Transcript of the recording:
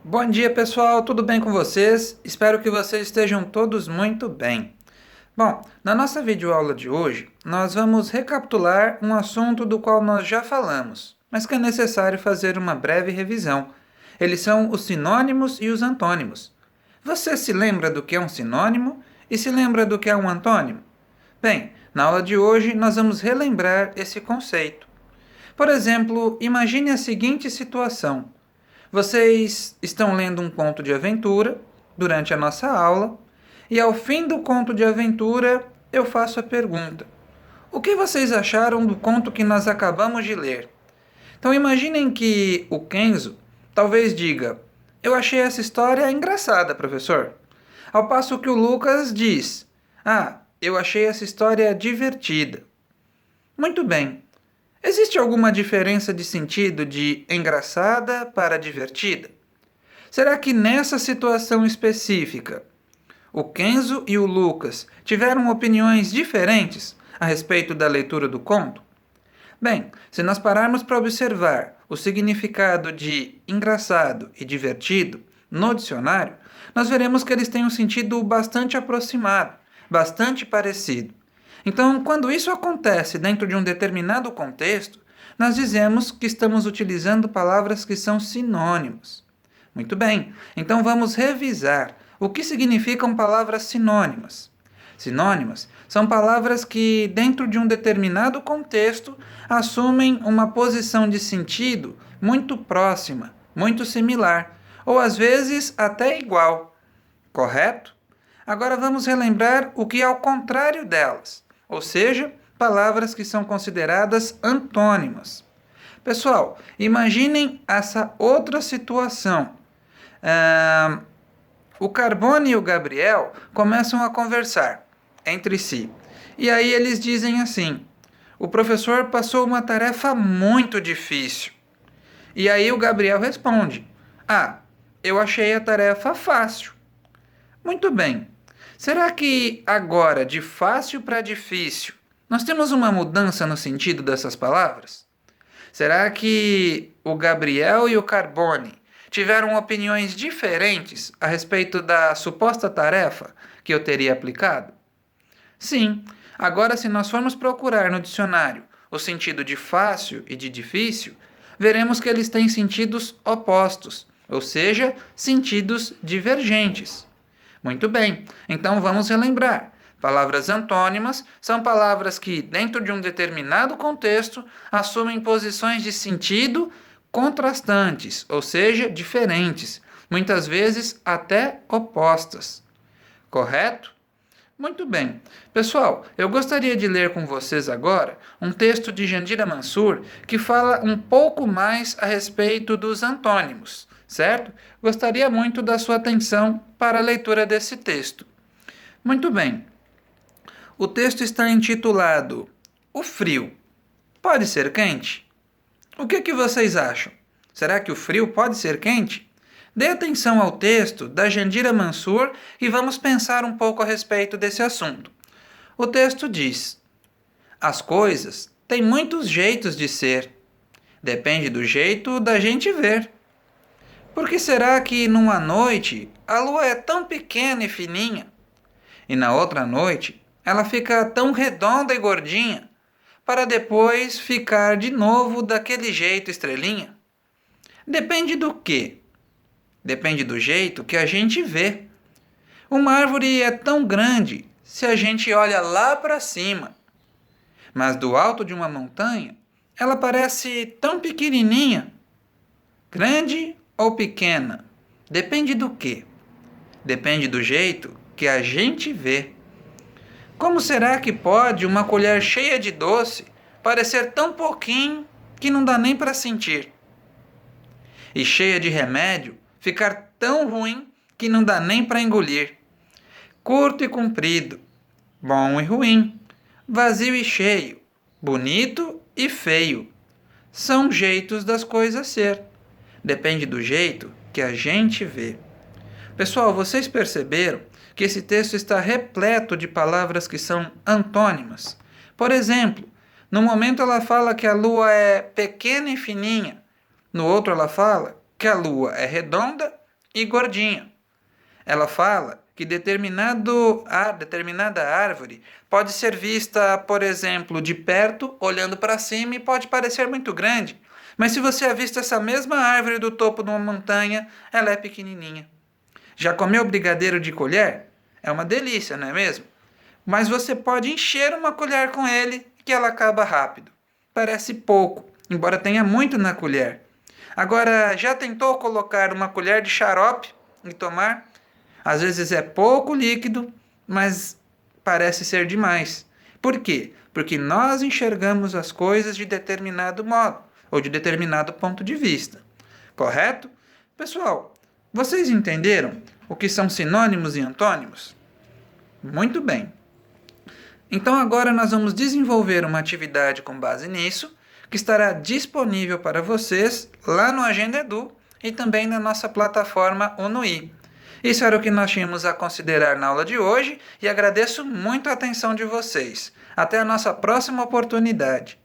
Bom dia, pessoal, tudo bem com vocês? Espero que vocês estejam todos muito bem. Bom, na nossa videoaula de hoje, nós vamos recapitular um assunto do qual nós já falamos, mas que é necessário fazer uma breve revisão. Eles são os sinônimos e os antônimos. Você se lembra do que é um sinônimo e se lembra do que é um antônimo? Bem, na aula de hoje nós vamos relembrar esse conceito. Por exemplo, imagine a seguinte situação. Vocês estão lendo um conto de aventura durante a nossa aula e ao fim do conto de aventura eu faço a pergunta: o que vocês acharam do conto que nós acabamos de ler? Então imaginem que o Kenzo talvez diga: eu achei essa história engraçada, professor. Ao passo que o Lucas diz: eu achei essa história divertida. Muito bem. Existe alguma diferença de sentido de engraçada para divertida? Será que nessa situação específica, o Kenzo e o Lucas tiveram opiniões diferentes a respeito da leitura do conto? Bem, se nós pararmos para observar o significado de engraçado e divertido no dicionário, nós veremos que eles têm um sentido bastante aproximado, bastante parecido. Então, quando isso acontece dentro de um determinado contexto, nós dizemos que estamos utilizando palavras que são sinônimos. Muito bem, então vamos revisar o que significam palavras sinônimas. Sinônimas são palavras que, dentro de um determinado contexto, assumem uma posição de sentido muito próxima, muito similar, ou às vezes até igual. Correto? Agora vamos relembrar o que é ao contrário delas, ou seja, palavras que são consideradas antônimas. Pessoal, imaginem essa outra situação. O Carbone e o Gabriel começam a conversar entre si. E aí eles dizem assim: o professor passou uma tarefa muito difícil. E aí o Gabriel responde: eu achei a tarefa fácil. Muito bem. Será que agora, de fácil para difícil, nós temos uma mudança no sentido dessas palavras? Será que o Gabriel e o Carbone tiveram opiniões diferentes a respeito da suposta tarefa que eu teria aplicado? Sim. Agora, se nós formos procurar no dicionário o sentido de fácil e de difícil, veremos que eles têm sentidos opostos, ou seja, sentidos divergentes. Muito bem, então vamos relembrar. Palavras antônimas são palavras que, dentro de um determinado contexto, assumem posições de sentido contrastantes, ou seja, diferentes, muitas vezes até opostas. Correto? Muito bem. Pessoal, eu gostaria de ler com vocês agora um texto de Jandira Mansur que fala um pouco mais a respeito dos antônimos, certo? Gostaria muito da sua atenção para a leitura desse texto. Muito bem. O texto está intitulado O Frio. Pode ser quente? O que vocês acham? Será que o frio pode ser quente? Dê atenção ao texto da Jandira Mansur e vamos pensar um pouco a respeito desse assunto. O texto diz: as coisas têm muitos jeitos de ser. Depende do jeito da gente ver. Por que será que numa noite a lua é tão pequena e fininha? E na outra noite ela fica tão redonda e gordinha, para depois ficar de novo daquele jeito estrelinha? Depende do quê? Depende do jeito que a gente vê. Uma árvore é tão grande se a gente olha lá para cima, mas do alto de uma montanha ela parece tão pequenininha. Grande ou pequena? Depende do quê? Depende do jeito que a gente vê. Como será que pode uma colher cheia de doce parecer tão pouquinho que não dá nem para sentir? E cheia de remédio ficar tão ruim que não dá nem para engolir? Curto e comprido, bom e ruim, vazio e cheio, bonito e feio. São jeitos das coisas ser. Depende do jeito que a gente vê. Pessoal, vocês perceberam que esse texto está repleto de palavras que são antônimas? Por exemplo, no momento ela fala que a lua é pequena e fininha. No outro ela fala que a lua é redonda e gordinho. Ela fala que determinada árvore pode ser vista, por exemplo, de perto, olhando para cima e pode parecer muito grande. Mas se você avista essa mesma árvore do topo de uma montanha, ela é pequenininha. Já comeu brigadeiro de colher? É uma delícia, não é mesmo? Mas você pode encher uma colher com ele que ela acaba rápido. Parece pouco, embora tenha muito na colher. Agora, já tentou colocar uma colher de xarope e tomar? Às vezes é pouco líquido, mas parece ser demais. Por quê? Porque nós enxergamos as coisas de determinado modo ou de determinado ponto de vista. Correto? Pessoal, vocês entenderam o que são sinônimos e antônimos? Muito bem. Então agora nós vamos desenvolver uma atividade com base nisso, que estará disponível para vocês lá no Agenda Edu e também na nossa plataforma Unui. Isso era o que nós tínhamos a considerar na aula de hoje e agradeço muito a atenção de vocês. Até a nossa próxima oportunidade.